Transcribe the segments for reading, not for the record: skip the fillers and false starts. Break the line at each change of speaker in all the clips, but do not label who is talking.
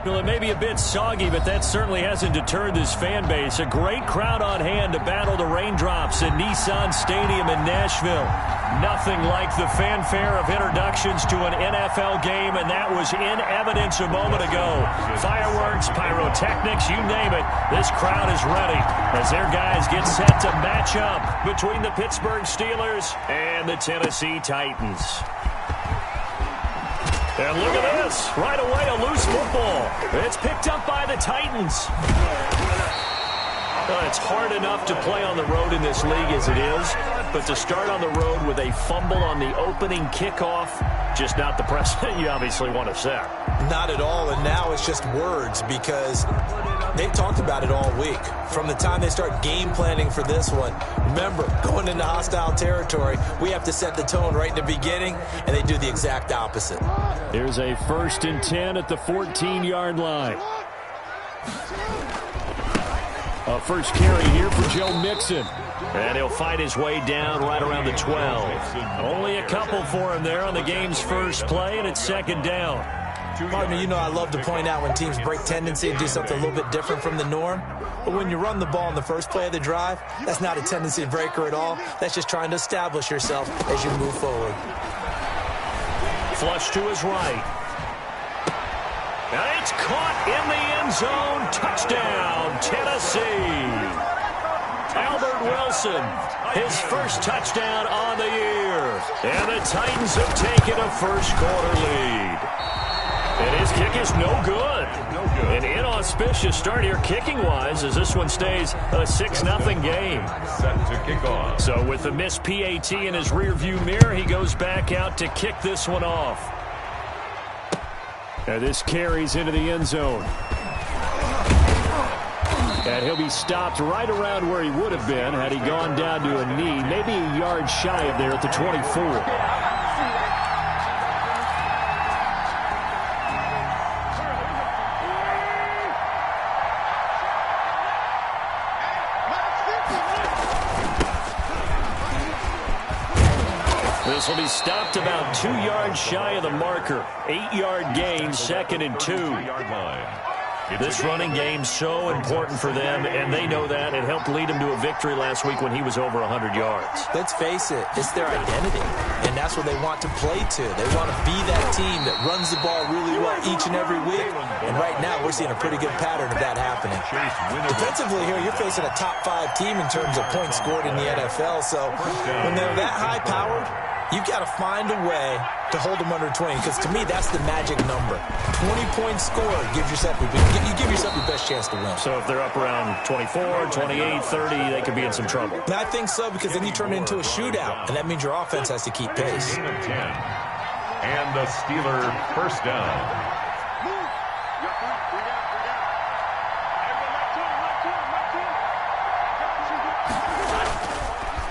Well, it may be a bit soggy, but that certainly hasn't deterred this fan base. A great crowd on hand to battle the raindrops at Nissan Stadium in Nashville. Nothing like the fanfare of introductions to an NFL game, and that was in evidence a moment ago. Fireworks, pyrotechnics, you name it. This crowd is ready as their guys get set to match up between the Pittsburgh Steelers and the Tennessee Titans. And look at this. Right away, a loose football. It's picked up by the Titans. It's hard enough to play on the road in this league as it is, but to start on the road with a fumble on the opening kickoff, just not the precedent you obviously want to set.
Not at all, and now it's just words because they talked about it all week. From the time they start game planning for this one, remember, going into hostile territory, we have to set the tone right in the beginning, and they do the exact opposite.
Here's a 1st and 10 at the 14-yard line. A first carry here for Joe Mixon. And he'll fight his way down right around the 12. Only a couple for him there on the game's first play, and it's 2nd down.
Partner, you know I love to point out when teams break tendency and do something a little bit different from the norm. But when you run the ball in the first play of the drive, that's not a tendency breaker at all. That's just trying to establish yourself as you move forward.
Flush to his right. And it's caught in the end zone. Touchdown, Tennessee. Albert Wilson, his first touchdown on the year. And the Titans have taken a first-quarter lead. And his kick is no good. An inauspicious start here kicking-wise as this one stays a 6-0 game.
Set to kick off.
So with the missed PAT in his rearview mirror, he goes back out to kick this one off. And this carries into the end zone. And he'll be stopped right around where he would have been had he gone down to a knee, maybe a yard shy of there at the 24. This will be stopped about 2 yards shy of the marker. 8-yard gain, 2nd and 2. This running game so important for them, and they know that. It helped lead them to a victory last week when he was over 100 yards.
Let's face it, it's their identity, and that's what they want to play to. They want to be that team that runs the ball really well each and every week, and right now we're seeing a pretty good pattern of that happening. Defensively here, you're facing a top-5 team in terms of points scored in the NFL, so when they're that high-powered, you've got to find a way to hold them under 20, because to me, that's the magic number. 20 points scored gives yourself, you give yourself your best chance to win.
So if they're up around 24, 28, 30, they could be in some trouble.
And I think so, because then you turn it into a shootout, and that means your offense has to keep pace.
And the Steeler first down.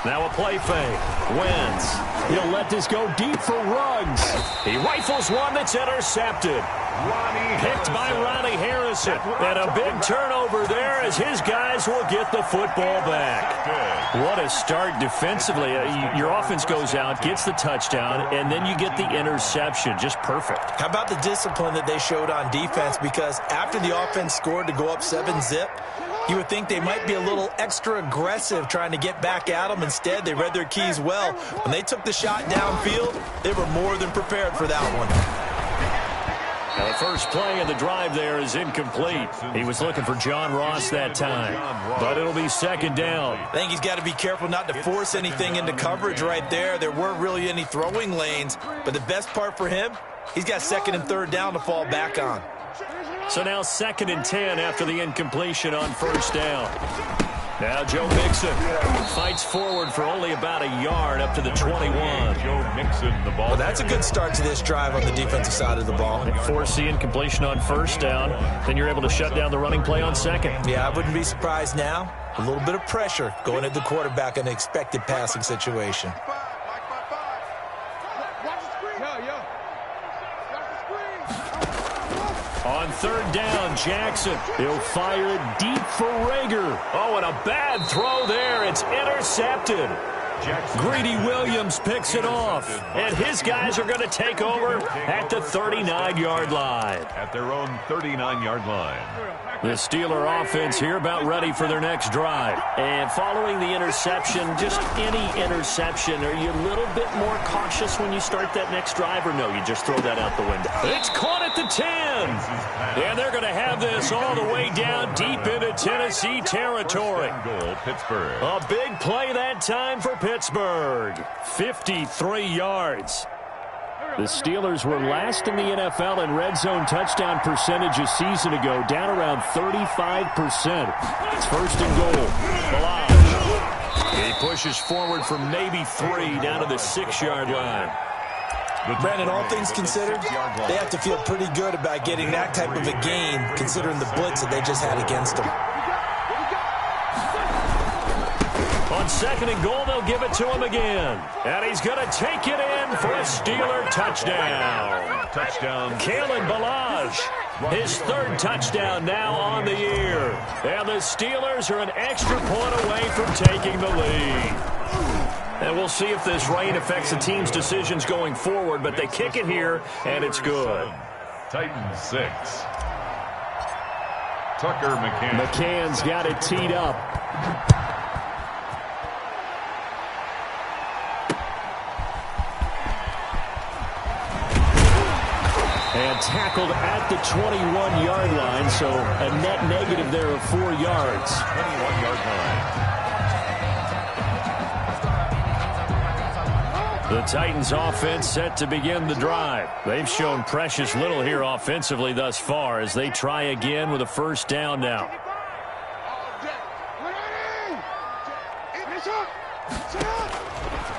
Now a play fake. Wentz. He'll let this go deep for Ruggs. He rifles one that's intercepted. Picked by Ronnie Harrison. And a big turnover there as his guys will get the football back. What a start defensively. Your offense goes out, gets the touchdown, and then you get the interception. Just perfect.
How about the discipline that they showed on defense? Because after the offense scored to go up 7-zip, you would think they might be a little extra aggressive trying to get back at them. Instead, they read their keys well. When they took the shot downfield, they were more than prepared for that one.
Now the first play of the drive there is incomplete. He was looking for John Ross that time, but it'll be 2nd down.
I think he's got to be careful not to force anything into coverage right there. There weren't really any throwing lanes, but the best part for him, he's got 2nd and 3rd down to fall back on.
So now 2nd and 10 after the incompletion on 1st down. Now Joe Mixon fights forward for only about a yard up to the 21.
Joe Mixon, the ball.
Well, that's a good start to this drive on the defensive side of the ball.
Force the incompletion on 1st down, then you're able to shut down the running play on 2nd.
Yeah, I wouldn't be surprised now. A little bit of pressure going at the quarterback in an expected passing situation.
On 3rd down, Jackson. He'll fire it deep for Rager. Oh, and a bad throw there. It's intercepted. Greedy Williams picks it off, and his guys are going to take over at the 39-yard line.
At their own 39-yard line.
The Steeler offense here about ready for their next drive. And following the interception, just any interception, are you a little bit more cautious when you start that next drive, or no, you just throw that out the window? It's caught at the 10. And they're going to have this all the way down deep into Tennessee territory.
Goal, Pittsburgh.
A big play that time for Pittsburgh. 53 yards. The Steelers were last in the NFL in red zone touchdown percentage a season ago, down around 35%. It's first and goal. Balazs. He pushes forward from maybe 3 down to the 6-yard line.
Brandon, all things considered, they have to feel pretty good about getting that type of a gain, considering the blitz that they just had against them.
On second and goal, they'll give it to him again. And he's going to take it in for a Steeler touchdown.
Touchdown.
Kalen Balazs, his third touchdown now on the year. And the Steelers are an extra point away from taking the lead. And we'll see if this rain affects the team's decisions going forward, but they kick it here, and it's good.
Titans 6. Tucker McCann.
McCann's got it teed up. And tackled at the 21-yard line, so a net negative there of 4 yards.
21-yard line.
The Titans offense set to begin the drive. They've shown precious little here offensively thus far as they try again with a first down now.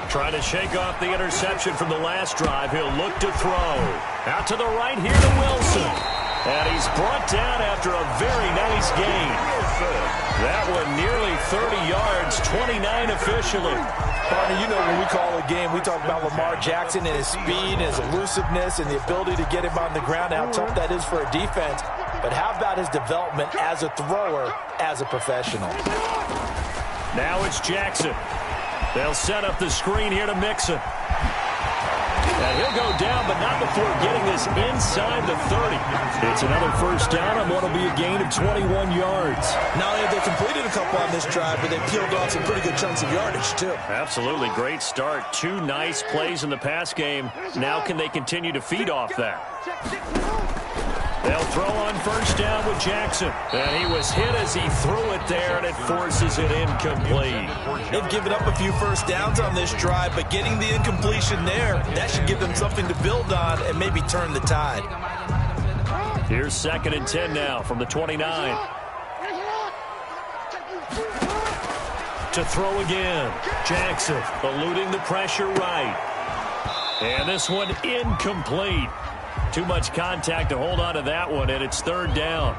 Trying to shake off the interception from the last drive. He'll look to throw. Out to the right here to Wilson. And he's brought down after a very nice gain. That one nearly 30 yards, 29 officially.
Barney, you know when we call a game, we talk about Lamar Jackson and his speed and his elusiveness and the ability to get him on the ground, how tough that is for a defense. But how about his development as a thrower, as a professional?
Now it's Jackson. They'll set up the screen here to Mixon. And he'll go down, but not before getting this inside the 30. It's another first down on what will be a gain of 21 yards.
Not only have they completed a couple on this drive, but they peeled off some pretty good chunks of yardage, too.
Absolutely. Great start. 2 nice plays in the pass game. Now can they continue to feed off that? They'll throw on first down with Jackson. And he was hit as he threw it there, and it forces it incomplete.
They've given up a few first downs on this drive, but getting the incompletion there, that should give them something to build on and maybe turn the tide.
Here's second and 10 now from the 29. To throw again. Jackson eluding the pressure right. And this one incomplete. Too much contact to hold on to that one, and it's third down.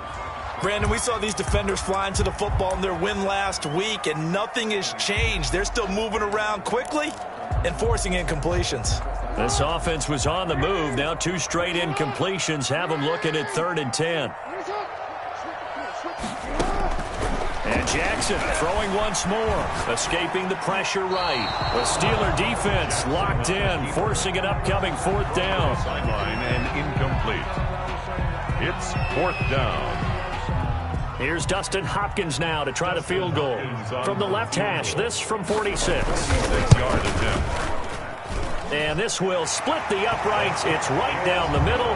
Brandon, we saw these defenders flying to the football in their win last week, and nothing has changed. They're still moving around quickly and forcing incompletions.
This offense was on the move. Now 2 straight incompletions have them looking at third and 10. And Jackson throwing once more, escaping the pressure right. The Steeler defense locked in, forcing an upcoming fourth down.
Sideline and incomplete. It's fourth down.
Here's Dustin Hopkins now to try the field goal. From the left hash, this from 46.
6-yard attempt.
And this will split the uprights. It's right down the middle.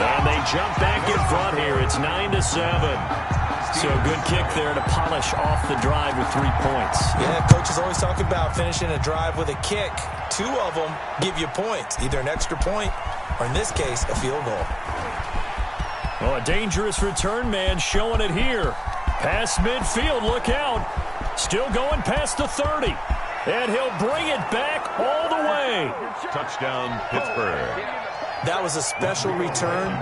And they jump back in front here. It's 9-7. So a good kick there to polish off the drive with 3 points.
Yeah, coaches always talk about finishing a drive with a kick. 2 of them give you points, either an extra point or, in this case, a field goal.
Oh, a dangerous return man showing it here. Past midfield, look out. Still going past the 30. And he'll bring it back all the way.
Touchdown, Pittsburgh.
That was a special return,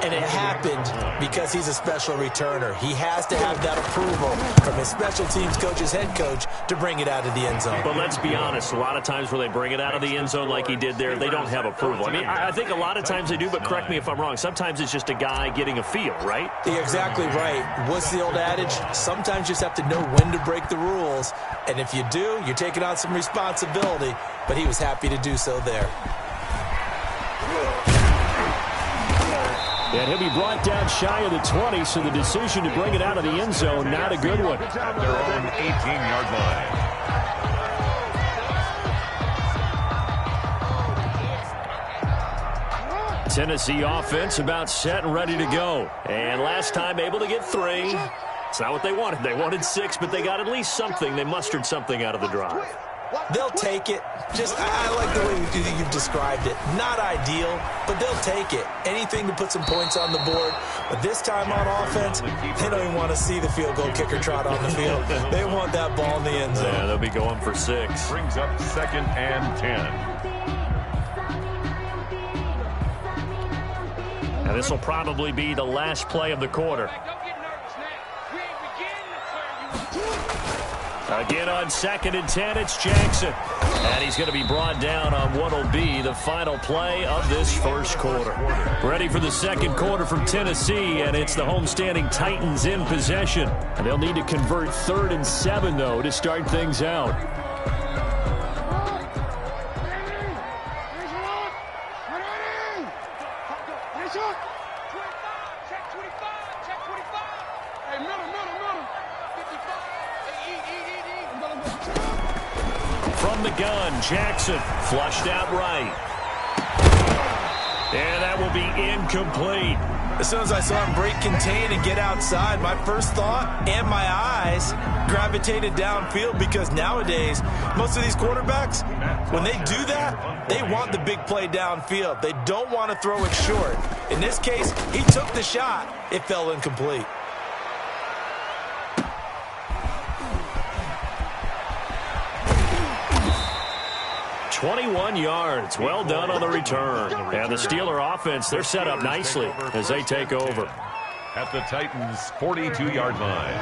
and it happened because he's a special returner. He has to have that approval from his special teams coach's head coach to bring it out of the end zone.
But let's be honest, a lot of times when they bring it out of the end zone like he did there, they don't have approval. I mean, I think a lot of times they do, but correct me if I'm wrong. Sometimes it's just a guy getting a feel, right?
You're exactly right. What's the old adage? Sometimes you just have to know when to break the rules, and if you do, you're taking on some responsibility, but he was happy to do so there.
And he'll be brought down shy of the 20, so the decision to bring it out of the end zone, not a good one.
At their own 18-yard line.
Tennessee offense about set and ready to go. And last time able to get 3. It's not what they wanted. They wanted 6, but they got at least something. They mustered something out of the drive.
They'll take it. I like the way you've described it. Not ideal, but they'll take it. Anything to put some points on the board. But this time on offense, they don't even want to see the field goal kicker trot on the field. They want that ball in the end zone.
Yeah, they'll be going for 6.
Brings up 2nd and 10.
Now this will probably be the last play of the quarter. Again on 2nd and 10, it's Jackson. And he's going to be brought down on what will be the final play of this first quarter. Ready for the second quarter from Tennessee, and it's the homestanding Titans in possession. And they'll need to convert 3rd and 7, though, to start things out. From the gun, Jackson flushed out right. And that will be incomplete.
As soon as I saw him break contain and get outside, my first thought and my eyes gravitated downfield, because nowadays, most of these quarterbacks, when they do that, they want the big play downfield. They don't want to throw it short. In this case, he took the shot. It fell incomplete.
21 yards. Well done on the return. And the Steeler offense, they're set up nicely as they take over.
At the Titans' 42-yard line.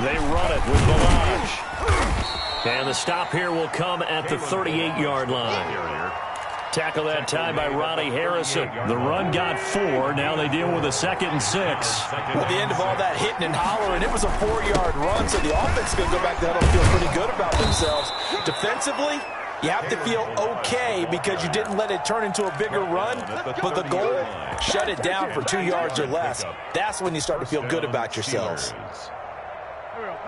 They run it with Balaj. And the stop here will come at the 38-yard line. Tackle that time by Ronnie Harrison. The run got 4. Now they deal with a 2nd and 6.
At the end of all that hitting and hollering, it was a 4-yard run, so the offense is going to go back to huddle and feel pretty good about themselves. Defensively, you have to feel okay because you didn't let it turn into a bigger run, but the goal, shut it down for 2 yards or less. That's when you start to feel good about yourselves.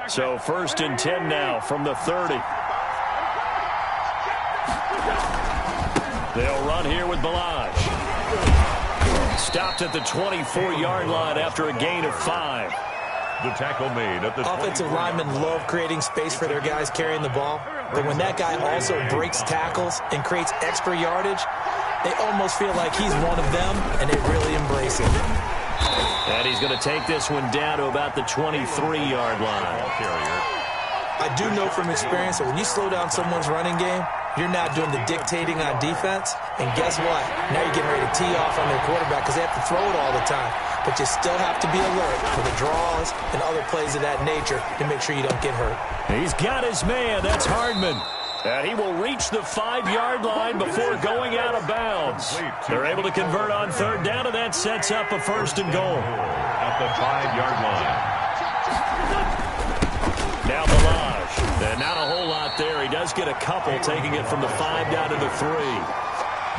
So 1st and 10 now from the 30. They'll run here with Balaj. Stopped at the 24-yard line after a gain of 5.
The tackle made at the
offensive linemen love creating space for their guys carrying the ball, but when that guy also breaks tackles and creates extra yardage, they almost feel like he's one of them, and they really embrace it.
And he's going to take this one down to about the 23-yard line.
I do know from experience that when you slow down someone's running game, you're not doing the dictating on defense. And guess what? Now you're getting ready to tee off on their quarterback because they have to throw it all the time. But you still have to be alert for the draws and other plays of that nature to make sure you don't get hurt.
He's got his man. That's Hardman. And he will reach the 5-yard line before going out of bounds. They're able to convert on 3rd down, and that sets up a 1st and goal.
At the 5-yard line.
Now Balaj. And not a whole lot there. He does get a couple, taking it from the 5 down to the 3.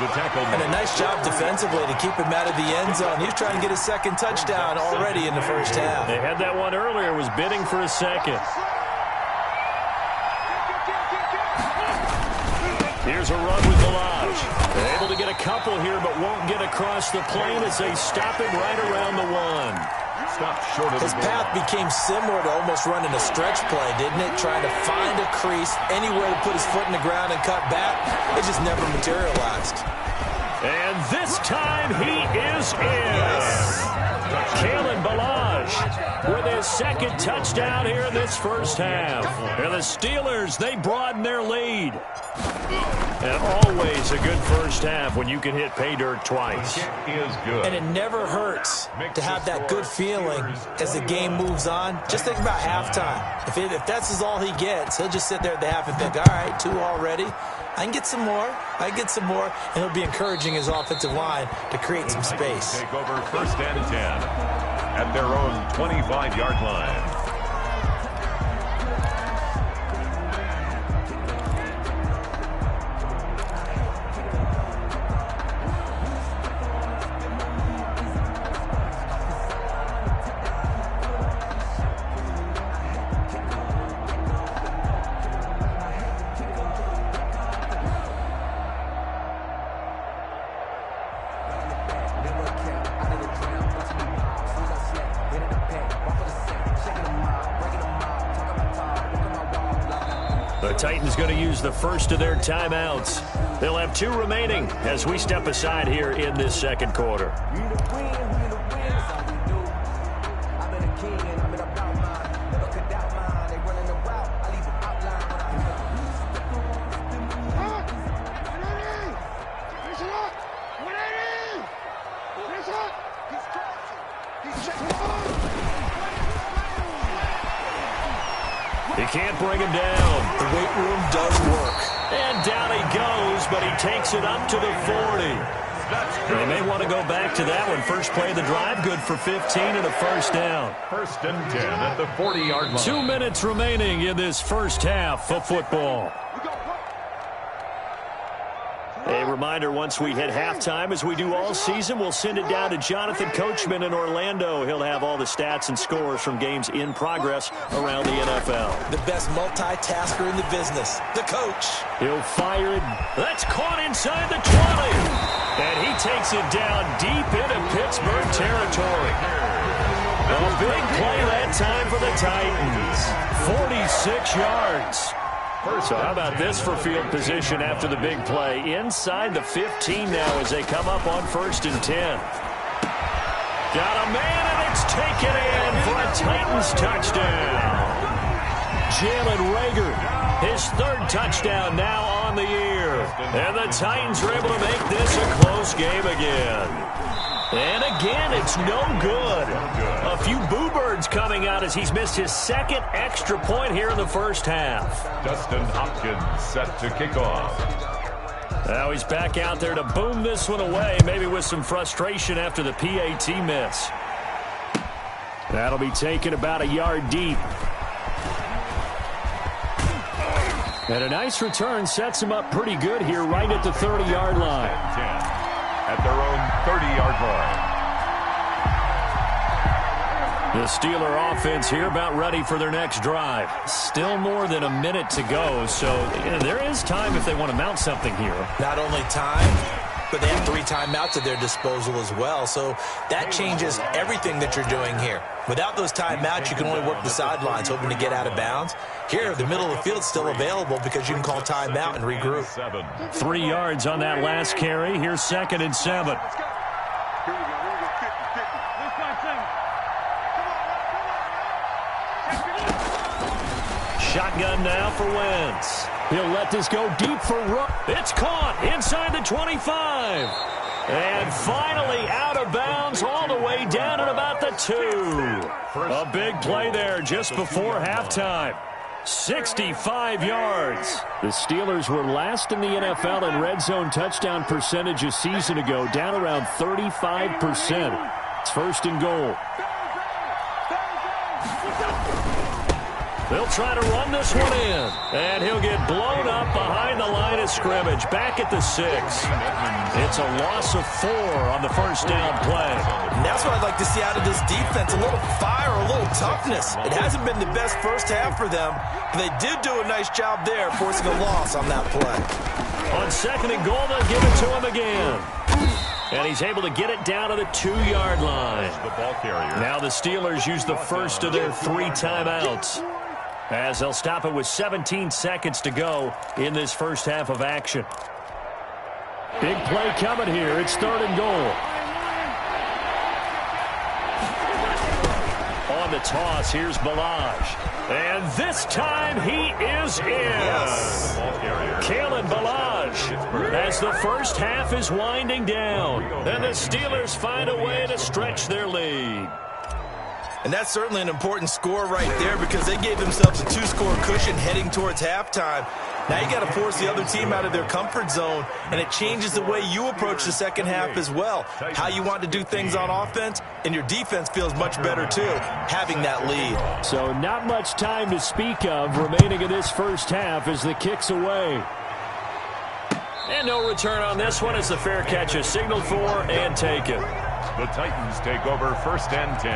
The tackle.
And a nice job defensively to keep him out of the end zone. He's trying to get his 2nd touchdown already in the first half.
They had that one earlier, was bidding for a 2nd. Here's a run with Balaj. They're able to get a couple here, but won't get across the plane as they stop him right around the 1.
Short of
his path became similar to almost running a stretch play, didn't it? Trying to find a crease, anywhere to put his foot in the ground and cut back. It just never materialized.
And this time he is in. Kalen Balaj with his second touchdown here in this first half. And the Steelers, they broaden their lead. And always a good first half when you can hit pay dirt twice.
And it never hurts to have that good feeling as the game moves on. Just think about halftime. If that's all he gets, he'll just sit there at the half and think, all right, 2 already. I can get some more. And he'll be encouraging his offensive line to create some space.
Take over 1st and 10 at their own 25-yard line.
The Titans going to use the first of their timeouts. They'll have 2 remaining as we step aside here in this second quarter. He can't bring him down.
The weight room does work.
And down he goes, but he takes it up to the 40. They may want to go back to that one. First play of the drive, good for 15 and a first down.
1st and 10 at the 40-yard line.
2 minutes remaining in this first half of football. A reminder, once we hit halftime, as we do all season, we'll send it down to Jonathan Coachman in Orlando. He'll have all the stats and scores from games in progress around the NFL.
The best multitasker in the business, the coach.
He'll fire it. That's caught inside the 20. And he takes it down deep into Pittsburgh territory. A big play that time for the Titans. 46 yards. So how about this for field position after the big play? Inside the 15 now as they come up on 1st and 10. Got a man, and it's taken in for a Titans touchdown. Jalen Reagor, his 3rd touchdown now on the year. And the Titans are able to make this a close game again. And again, it's no good. A few boo birds coming out as he's missed his 2nd extra point here in the first half.
Dustin Hopkins set to kick off.
Now he's back out there to boom this one away, maybe with some frustration after the PAT miss. That'll be taken about a yard deep. And a nice return sets him up pretty good here right at the 30-yard line.
At their own 30-yard line.
The Steeler offense here about ready for their next drive. Still more than a minute to go, so there is time if they want to mount something here.
Not only time, but they have 3 timeouts at their disposal as well, so that changes everything that you're doing here. Without those timeouts, you can only work the sidelines, hoping to get out of bounds. Here, the middle of the field is still available because you can call timeout and regroup.
3 yards on that last carry. Here's 2nd and 7. Shotgun now for Wentz. He'll let this go deep for Rupp. It's caught inside the 25. And finally out of bounds all the way down at about the 2. A big play there just before halftime. 65 yards. The Steelers were last in the NFL in red zone touchdown percentage a season ago, down around 35%. It's 1st and goal. They'll try to run this one in. And he'll get blown up behind the line of scrimmage. Back at the 6. It's a loss of 4 on the first down play.
And that's what I'd like to see out of this defense. A little fire, a little toughness. It hasn't been the best first half for them. But they did do a nice job there, forcing a loss on that play.
On 2nd and goal, they'll give it to him again. And he's able to get it down to the 2-yard line. Now the Steelers use the first of their 3 timeouts, as they'll stop it with 17 seconds to go in this first half of action. Big play coming here. It's 3rd and goal. On on the toss. Here's Balaj. And this time he is in.
Yes.
Kalen Balaj, as the first half is winding down. And the Steelers find a way to stretch their lead.
And that's certainly an important score right there because they gave themselves a 2-score cushion heading towards halftime. Now you got to force the other team out of their comfort zone, and it changes the way you approach the second half as well. How you want to do things on offense, and your defense feels much better too, having that lead.
So not much time to speak of remaining in this first half as the kick's away. And no return on this one as the fair catch is signaled for and taken.
The Titans take over 1st and 10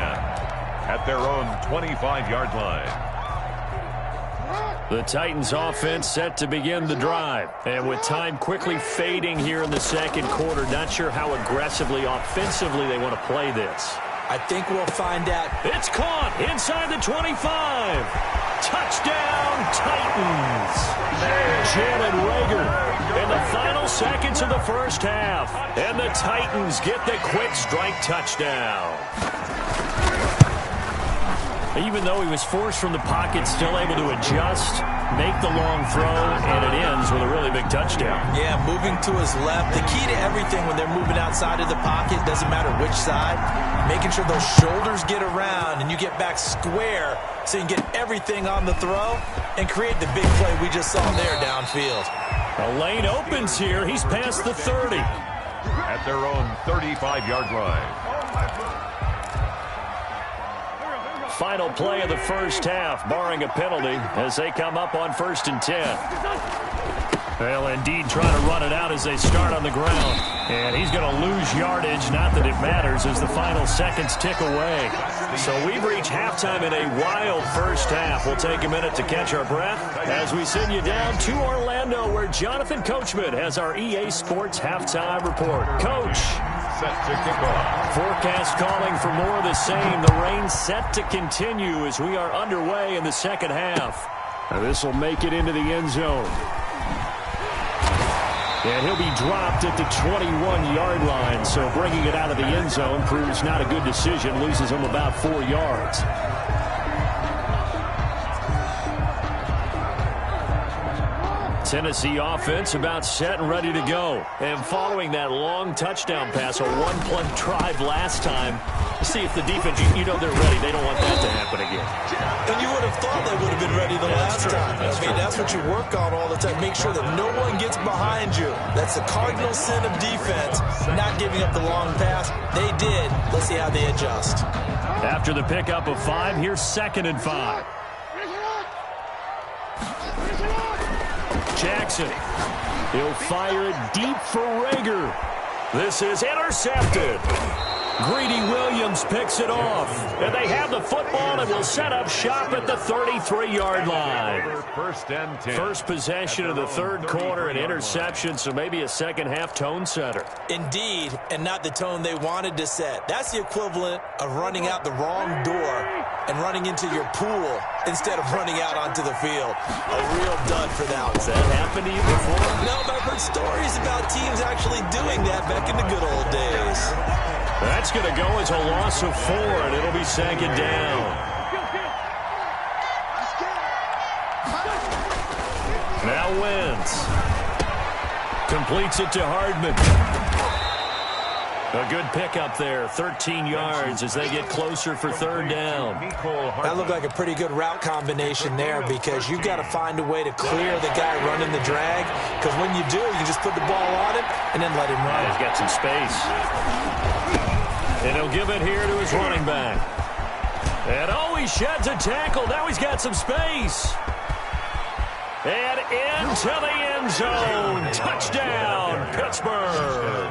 at their own 25-yard line.
The Titans offense set to begin the drive. And with time quickly fading here in the second quarter, not sure how aggressively, offensively they want to play this.
I think we'll find out.
It's caught inside the 25. Touchdown, Titans. Jalen Reagor in the final seconds of the first half. And the Titans get the quick strike touchdown. Even though he was forced from the pocket, still able to adjust, make the long throw, and it ends with a really big touchdown.
Yeah, moving to his left. The key to everything when they're moving outside of the pocket, doesn't matter which side, making sure those shoulders get around and you get back square so you can get everything on the throw and create the big play we just saw there downfield.
The lane opens here. He's past the 30.
At their own 35-yard line.
Final play of the first half, barring a penalty, as they come up on 1st and 10. Well, indeed, trying to run it out as they start on the ground. And he's going to lose yardage, not that it matters, as the final seconds tick away. So we've reached halftime in a wild first half. We'll take a minute to catch our breath as we send you down to Orlando, where Jonathan Coachman has our EA Sports halftime report. Coach.
Set to kick off.
Forecast calling for more of the same. The rain set to continue as we are underway in the second half. This will make it into the end zone. And he'll be dropped at the 21-yard line, so bringing it out of the end zone proves not a good decision, loses him about 4 yards. Tennessee offense about set and ready to go. And following that long touchdown pass, a one-play drive last time, see if the defense, you know they're ready. They don't want that to happen again.
And you would have thought they would have been ready the last time. That's what you work on all the time. Make sure that no one gets behind you. That's the cardinal sin of defense, not giving up the long pass. They did. Let's see how they adjust.
After the pickup of 5, here's 2nd and 5. Jackson. He'll fire it deep for Reagor. This is intercepted. Greedy Williams picks it off. And they have the football and will set up shop at the 33-yard line.
1st and 10.
First possession of the third quarter, an interception, so maybe a second-half tone setter.
Indeed, and not the tone they wanted to set. That's the equivalent of running out the wrong door and running into your pool instead of running out onto the field. A real dud for that one.
Has that happened to you before?
No, but I've heard stories about teams actually doing that back in the good old days.
That's going to go as a loss of 4, and it'll be 2nd down. Now Wentz. Completes it to Hardman. A good pickup there, 13 yards as they get closer for 3rd down.
That looked like a pretty good route combination there because you've got to find a way to clear the guy running the drag, because when you do, you just put the ball on him and then let him run.
He's got some space. And he'll give it here to his running back. And oh, he sheds a tackle. Now he's got some space. And into the end zone. Touchdown, Pittsburgh.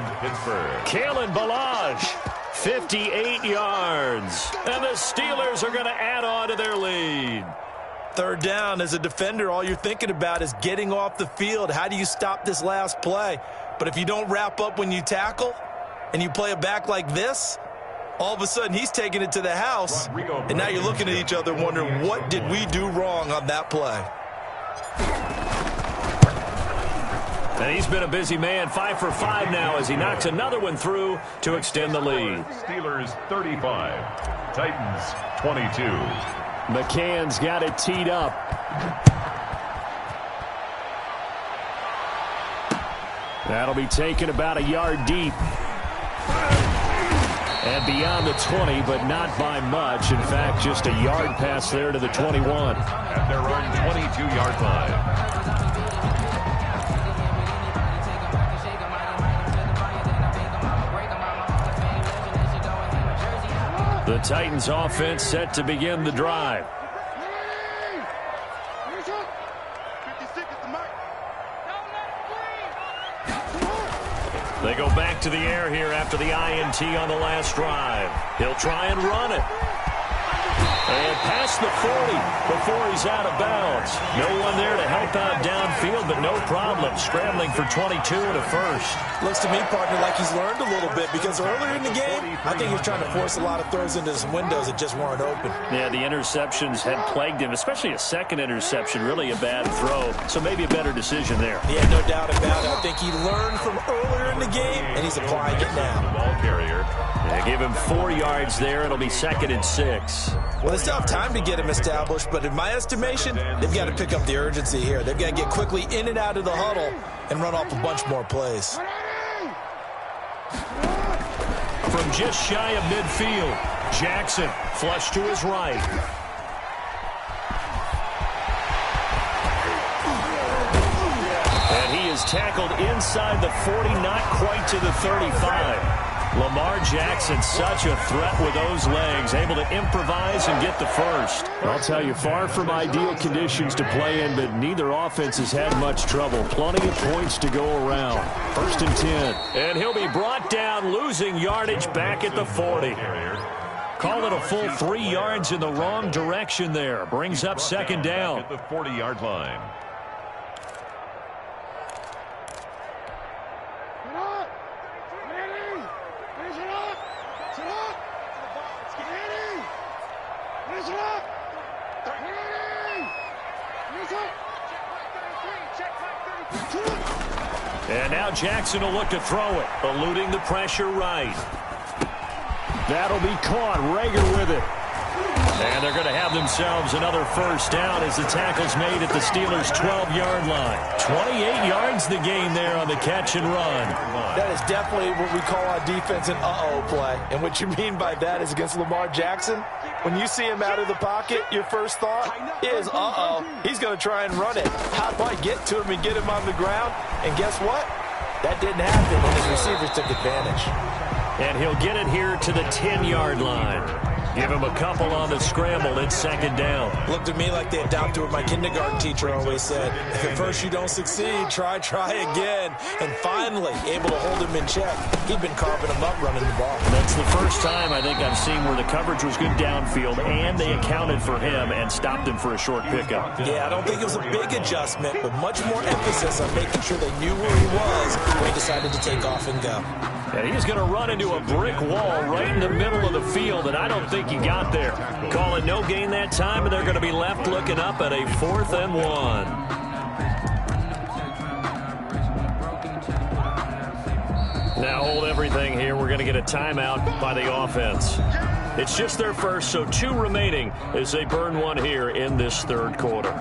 Kalen Balaj, 58 yards. And the Steelers are going to add on to their lead.
3rd down, as a defender, all you're thinking about is getting off the field. How do you stop this last play? But if you don't wrap up when you tackle and you play it back like this, all of a sudden he's taking it to the house. And now you're looking at each other wondering, what did we do wrong on that play?
And he's been a busy man, 5 for 5 now as he knocks another one through to extend the lead.
Steelers 35, Titans 22.
McCann's got it teed up. That'll be taken about a yard deep. And beyond the 20, but not by much. In fact, just a yard pass there to the 21.
At their own 22-yard line.
The Titans offense set to begin the drive. They go back to the air here after the INT on the last drive. He'll try and run it. And past the 40 before he's out of bounds. No one there to help out downfield, but no problem. Scrambling for 22 and a first.
Looks to me, partner, like he's learned a little bit because earlier in the game, I think he was trying to force a lot of throws into some windows that just weren't open.
Yeah, the interceptions had plagued him, especially a second interception, really a bad throw. So maybe a better decision there.
Yeah, no doubt about it. I think he learned from earlier in the game, and he's applying it now.
The ball carrier.
They give him 4 yards there. It'll be 2nd and 6.
Well, they still have time to get him established, but in my estimation, they've got to pick up the urgency here. They've got to get quickly in and out of the huddle and run off a bunch more plays.
From just shy of midfield, Jackson flush to his right. And he is tackled inside the 40, not quite to the 35. Lamar Jackson, such a threat with those legs, able to improvise and get the first. I'll tell you, far from ideal conditions to play in, but neither offense has had much trouble. Plenty of points to go around. 1st and 10. And he'll be brought down, losing yardage back at the 40. Call it a full 3 yards in the wrong direction there. Brings up 2nd down.
At the 40-yard line.
And now Jackson will look to throw it, eluding the pressure right. That'll be caught. Rager with it. And they're going to have themselves another first down as the tackle's made at the Steelers' 12-yard line. 28 yards the gain there on the catch and run.
That is definitely what we call on defense an uh-oh play. And what you mean by that is against Lamar Jackson, when you see him out of the pocket, your first thought is, uh-oh, he's going to try and run it. How do I get to him and get him on the ground? And guess what? That didn't happen, and his receivers took advantage.
And he'll get it here to the 10-yard line. Give him a couple on the scramble. It's 2nd down.
Looked to me like they adopted what my kindergarten teacher always said. If at first you don't succeed, try again. And finally, able to hold him in check. He'd been carving him up running the ball.
That's the first time I think I've seen where the coverage was good downfield, and they accounted for him and stopped him for a short pickup.
Yeah, I don't think it was a big adjustment, but much more emphasis on making sure they knew where he was when he decided to take off and go.
And he's going to run into a brick wall right in the middle of the field, and I don't think he got there. Call it no gain that time, and they're going to be left looking up at a 4th and 1. Now hold everything here. We're going to get a timeout by the offense. It's just their first, so 2 remaining as they burn one here in this 3rd quarter.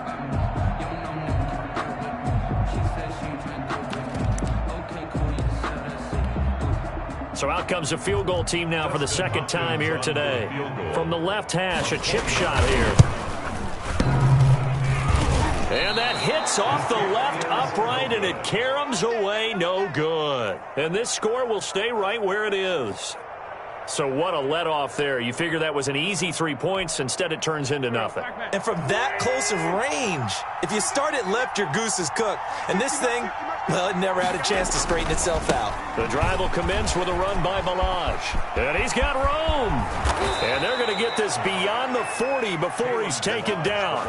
So out comes a field goal team now for the 2nd time here today. From the left hash, a chip shot here. And that hits off the left upright, and it caroms away, no good. And this score will stay right where it is. So what a let-off there. You figure that was an easy 3 points. Instead, it turns into nothing.
And from that close of range, if you start it left, your goose is cooked. And this thing, well, it never had a chance to straighten itself out.
The drive will commence with a run by Balaj. And he's got room. And they're going to get this beyond the 40 before he's taken down.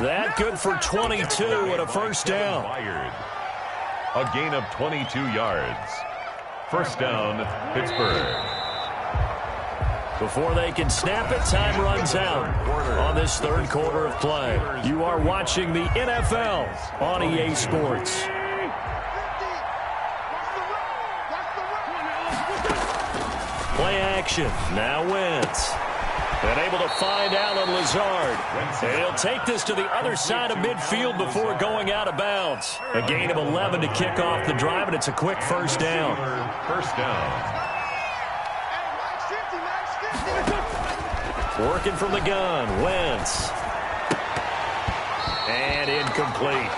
That good for 22 and a first down.
A gain of 22 yards. First down, Pittsburgh.
Before they can snap it, time runs out on this 3rd quarter of play. You are watching the NFL on EA Sports. action. Now Wentz. And able to find Alan Lazard. And he'll take this to the other side of midfield before going out of bounds. A gain of 11 to kick off the drive, and it's a quick first down.
First down.
Working from the gun, Wentz. And incomplete.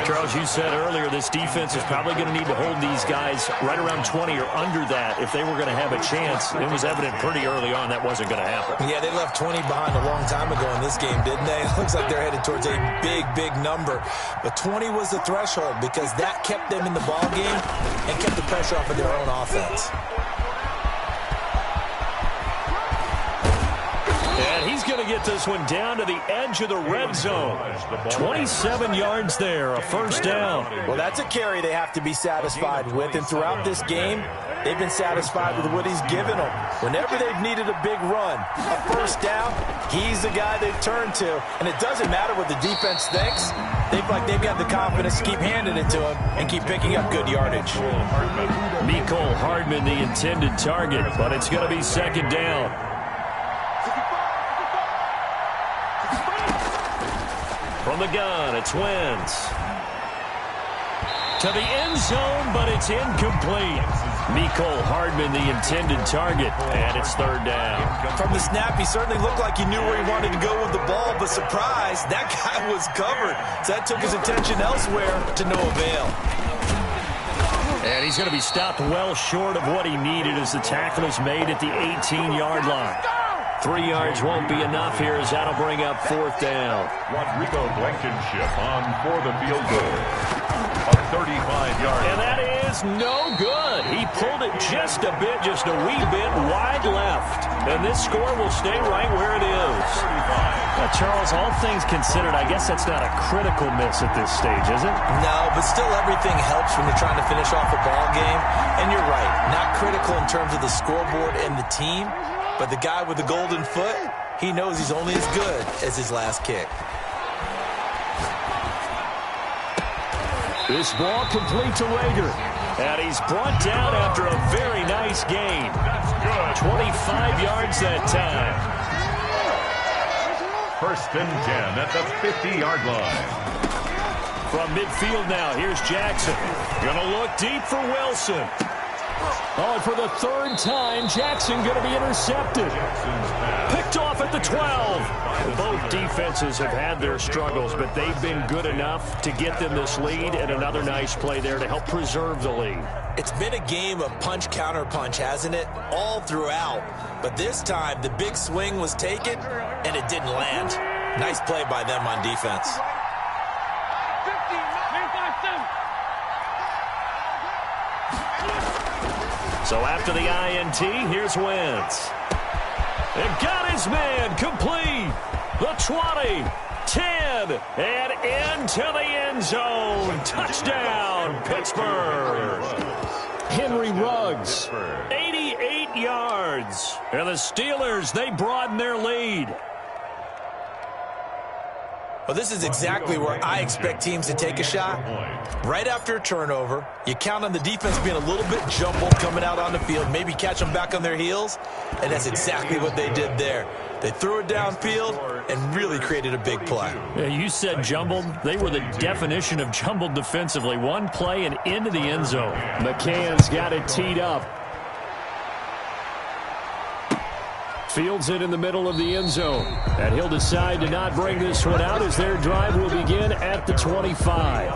Charles, you said earlier this defense is probably going to need to hold these guys right around 20 or under that if they were going to have a chance. It was evident pretty early on that wasn't going to happen.
Yeah, they left 20 behind a long time ago in this game, didn't they? It looks like they're headed towards a big, big number. But 20 was the threshold because that kept them in the ball game and kept the pressure off of their own offense.
And he's going to get this one down to the edge of the red zone. 27 yards there, a first down.
Well, that's a carry they have to be satisfied with. And throughout this game, they've been satisfied with what he's given them. Whenever they've needed a big run, a first down, he's the guy they've turned to. And it doesn't matter what the defense thinks. They've got the confidence to keep handing it to him and keep picking up good yardage.
Mecole Hardman, the intended target, but it's going to be second down. From the gun, it's Wentz. To the end zone, but it's incomplete. Mecole Hardman, the intended target, and it's third down.
From the snap, he certainly looked like he knew where he wanted to go with the ball, but surprise, that guy was covered. So that took his attention elsewhere to no avail.
And he's going to be stopped well short of what he needed as the tackle is made at the 18-yard line. 3 yards won't be enough here as that'll bring up fourth down.
Rodrigo Blankenship on for the field goal. A 35-yard.
And that is no good. He pulled it just a wee bit wide left. And this score will stay right where it is. Well, Charles, all things considered, I guess that's not a critical miss at this stage, is it?
No, but still everything helps when you're trying to finish off a ball game. And you're right, not critical in terms of the scoreboard and the team. But the guy with the golden foot, he knows he's only as good as his last kick.
This ball complete to Rager. And he's brought down after a very nice gain. 25 yards that time.
First and 10 at the 50-yard line.
From midfield now, here's Jackson. Going to look deep for Wilson. Oh, and for the third time, Jackson going to be intercepted. Picked off at the 12. Both defenses have had their struggles, but they've been good enough to get them this lead, and another nice play there to help preserve the lead.
It's been a game of punch-counter-punch, hasn't it? All throughout. But this time, the big swing was taken, and it didn't land. Nice play by them on defense.
So after the INT, here's Wentz. And got his man complete. The 20, 10, and into the end zone. Touchdown, Pittsburgh. Henry Ruggs, 88 yards. And the Steelers, they broaden their lead.
Well, this is exactly where I expect teams to take a shot. Right after a turnover, you count on the defense being a little bit jumbled coming out on the field, maybe catch them back on their heels, and that's exactly what they did there. They threw it downfield and really created a big play.
Yeah, you said jumbled. They were the definition of jumbled defensively. One play and into the end zone. McCann's got it teed up. Fields it in the middle of the end zone. And he'll decide to not bring this one out as their drive will begin at the 25.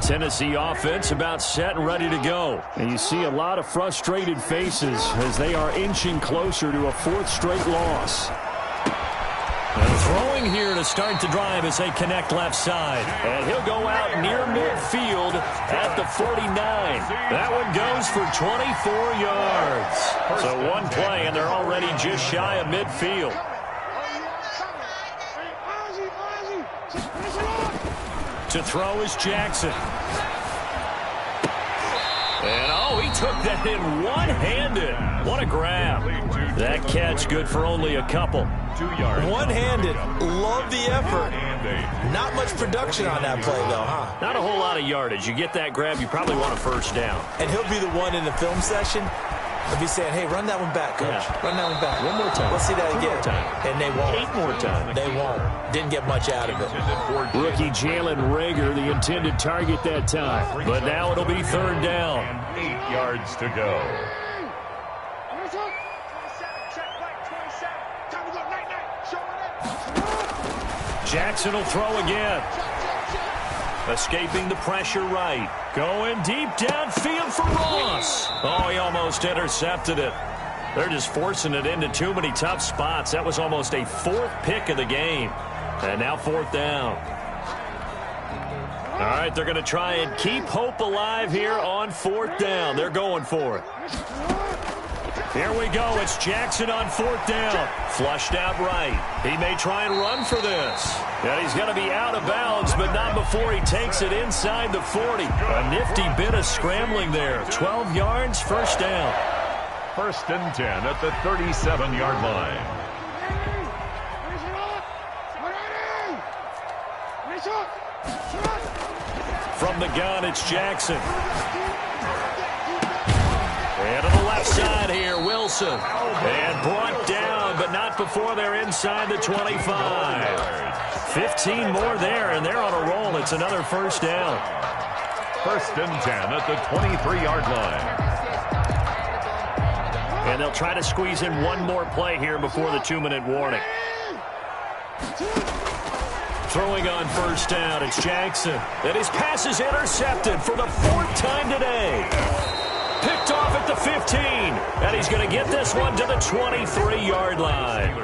Tennessee offense about set and ready to go. And you see a lot of frustrated faces as they are inching closer to a fourth straight loss. And throwing here to start the drive as they connect left side. And he'll go out near midfield at the 49. That one goes for 24 yards. So one play, and they're already just shy of midfield. To throw is Jackson. And, oh, he took that in one-handed. What a grab. That catch good for only a couple.
2 yards.
One-handed. Love the effort. Not much production on that play, though, huh?
Not a whole lot of yardage. You get that grab, you probably want a first down.
And he'll be the one in the film session. He'll be saying, hey, run that one back, coach.
Yeah.
Run that one back.
One more time.
Let's see that
Two
again.
more time.
And they won't.
8 more times.
They won't. Didn't get much out of it.
Rookie Jalen Reagor, the intended target that time. But now it'll be third down.
And 8 yards to go.
Jackson will throw again. Escaping the pressure right. Going deep downfield for Ross. Oh, he almost intercepted it. They're just forcing it into too many tough spots. That was almost a 4th pick of the game. And now 4th down. All right, they're going to try and keep hope alive here on 4th down. They're going for it. Here we go. It's Jackson on 4th down. Flushed out right. He may try and run for this. And he's going to be out of bounds, but not before he takes it inside the 40. A nifty bit of scrambling there. 12 yards, first down.
1st and 10 at the 37-yard line.
From the gun, it's Jackson. And to the left side here, Wilson. And brought down, but not before they're inside the 25. 15 more there, and they're on a roll. It's another first down.
1st and 10 at the 23-yard line.
And they'll try to squeeze in one more play here before the 2-minute warning. Throwing on first down, it's Jackson. And his pass is intercepted for the 4th time today. Picked off at the 15. And he's going to get this one to the 23-yard line.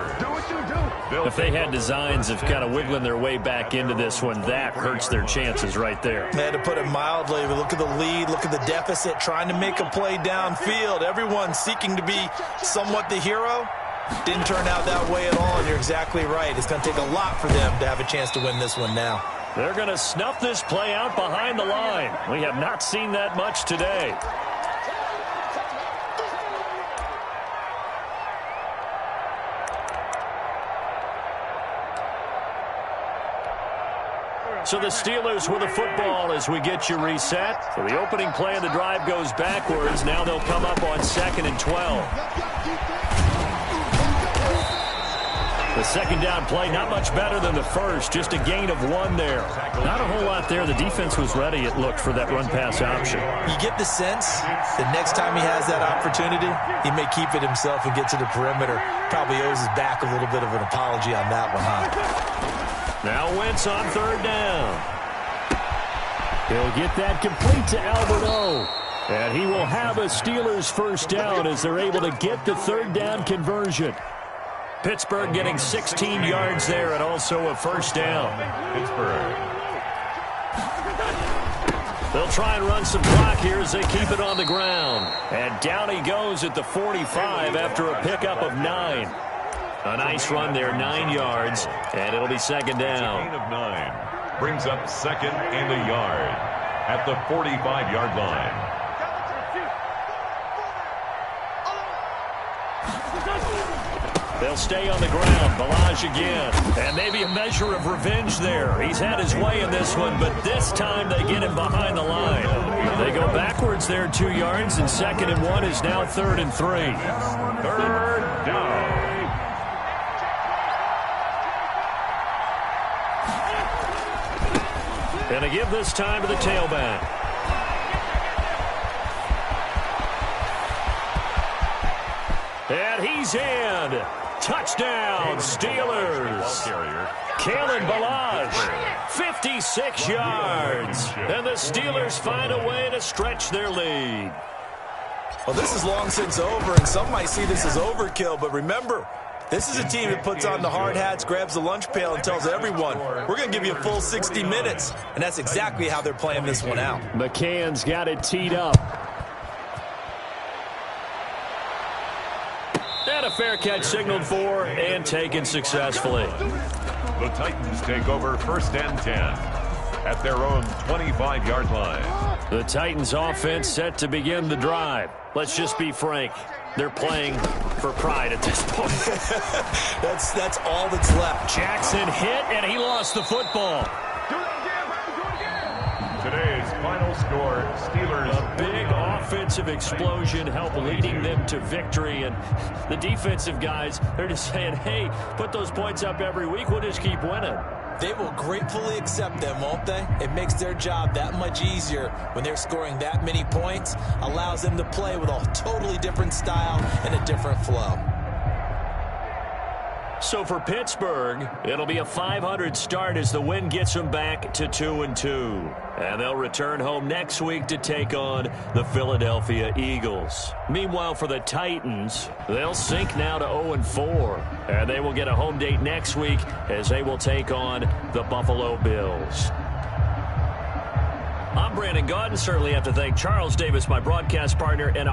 If they had designs of kind of wiggling their way back into this one, that hurts their chances right there.
They had to put it mildly. But look at the lead. Look at the deficit. Trying to make a play downfield. Everyone seeking to be somewhat the hero. Didn't turn out that way at all, and you're exactly right. It's going to take a lot for them to have a chance to win this one now.
They're going to snuff this play out behind the line. We have not seen that much today. So the Steelers with the football as we get you reset. So the opening play of the drive goes backwards. Now they'll come up on 2nd and 12. The second down play, not much better than the first. Just a gain of 1 there. Not a whole lot there. The defense was ready, it looked, for that run-pass option.
You get the sense that next time he has that opportunity, he may keep it himself and get to the perimeter. Probably owes his back a little bit of an apology on that one, huh?
Now Wentz on 3rd down. He'll get that complete to Alberto. And he will have a Steelers first down as they're able to get the 3rd down conversion. Pittsburgh getting 16 yards there and also a first down.
Pittsburgh.
They'll try and run some clock here as they keep it on the ground. And down he goes at the 45 after a pickup of 9. A nice run there, 9 yards, and it'll be 2nd down.
Gain of 9 brings up 2nd and a yard at the 45-yard line.
They'll stay on the ground. Balaj again. And maybe a measure of revenge there. He's had his way in this one, but this time they get him behind the line. They go backwards there 2 yards, and 2nd and 1 is now 3rd and 3.
3rd down.
And to give this time to the tailback. And he's in. Touchdown, Steelers. Kalen Balaj, 56 yards. And the Steelers find a way to stretch their lead.
Well, this is long since over, and some might see this as overkill, but remember, this is a team that puts on the hard hats, grabs the lunch pail, and tells everyone, we're going to give you a full 60 minutes. And that's exactly how they're playing this one out.
McCann's got it teed up. And a fair catch signaled for and taken successfully.
The Titans take over 1st and 10 at their own 25-yard line.
The Titans offense set to begin the drive. Let's just be frank. They're playing for pride at this point.
That's all that's left.
Jackson hit, and he lost the football.
Today's final score, Steelers.
A big offensive explosion helped leading them to victory. And the defensive guys, they're just saying, hey, put those points up every week. We'll just keep winning.
They will gratefully accept them, won't they? It makes their job that much easier when they're scoring that many points. Allows them to play with a totally different style and a different flow.
So for Pittsburgh, it'll be a .500 start as the win gets them back to 2-2. And they'll return home next week to take on the Philadelphia Eagles. Meanwhile, for the Titans, they'll sink now to 0-4. And they will get a home date next week as they will take on the Buffalo Bills. I'm Brandon Gaudin. Certainly have to thank Charles Davis, my broadcast partner, and